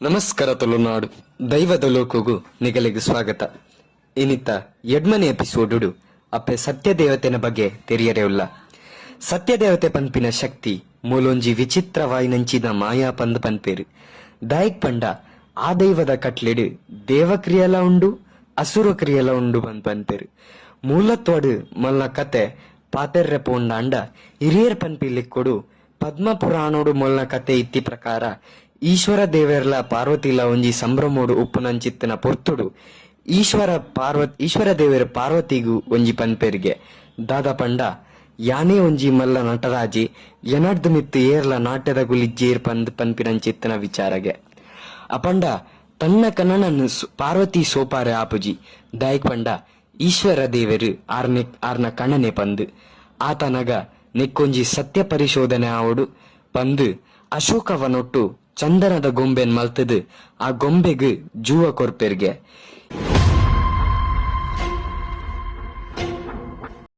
ನಮಸ್ಕಾರ ತುಳುನಾಡು ದೈವದ ಲೋಕಗೂ ನಿಗಲಿಗೆ ಸ್ವಾಗತ. ಇನ್ನಿತ್ತ ಎಡ್ಮನೆ ಎಪಿಸೋಡು ಅಪ್ಪೆ ಸತ್ಯದೇವತೆನ ಬಗ್ಗೆ ತೆರಿಯರೆವುಲ್ಲ. ಸತ್ಯದೇವತೆ ಪನ್ಪಿನ ಶಕ್ತಿ ಮೂಲೊಂಜಿ ವಿಚಿತ್ರವಾಯಿ ನಂಚಿದ ಮಾಯಾ ಪಂದ್ ಪನ್ಪೇರು. ದಾಯಿಕ್ ಪಂಡ ಆ ದೈವದ ಕಟ್ಲೆಡು ದೇವಕ್ರಿಯಲ ಉಂಡು ಅಸುರ ಕ್ರಿಯಲ ಉಂಡು ಪನ್ಪೇರು. ಮೂಲತ್ವಡು ಮಲ್ಲ ಕತೆ ಪಾತೆರ್ರೆ ಪೋಂಡ ಅಂಡ ಹಿರಿಯರ್ ಪನ್ಪಿಲಿಕ್ಕೊಡು ಪದ್ಮ ಪುರಾಣೋಡು ಮೊಲ್ನ ಕತೆ ಇತ್ತಿ ಪ್ರಕಾರ ಈಶ್ವರ ದೇವೆರ್ಲ ಪಾರ್ವತಿಲ ಒಂಜಿ ಸಂಭ್ರಮೋಡು ಉಪ್ಪುನಂಚಿತ್ತಿನ ಪೊರ್ತುಡು ಈಶ್ವರ ದೇವರ ಪಾರ್ವತಿಗೂ ಒಂಜಿ ಪನ್ಪೆರ್ಗೆ ದಾದ ಪಂಡ ಯಾನೇ ಒಂಜಿ ಮಲ್ಲ ನಟರಾಜಿ ಎನಡ್ದು ಮಿತ್ತು ಏರ್ಲ ನಾಟ್ಯದ ಗುಲಿಜ್ಜೇರ್ ಪನ್ಪಿನಂಚಿತ್ತಿನ ವಿಚಾರಗೆ ಅಪಂಡ ತನ್ನ ಕನ್ನನನ್ನು ಪಾರ್ವತಿ ಸೋಪಾರೆ ಆಪುಜಿ ದಾಯಿಕ್ ಪಂಡ ಈಶ್ವರ ದೇವರು ಆರ್ನ ಕಣ್ಣನೆ ಪಂದು ಆತನಗ ನೆಕ್ಕೊಂಜಿ ಸತ್ಯ ಪರಿಶೋಧನೆ ಆವಡು ಪಂದು ಅಶೋಕವನೊಟ್ಟು ಚಂದನದ ಗೊಂಬೆನ್ ಮಲ್ತದು ಆ ಗೊಂಬೆಗ್ ಜೂವ ಕೊರ್ಪೆರ್ಗೆ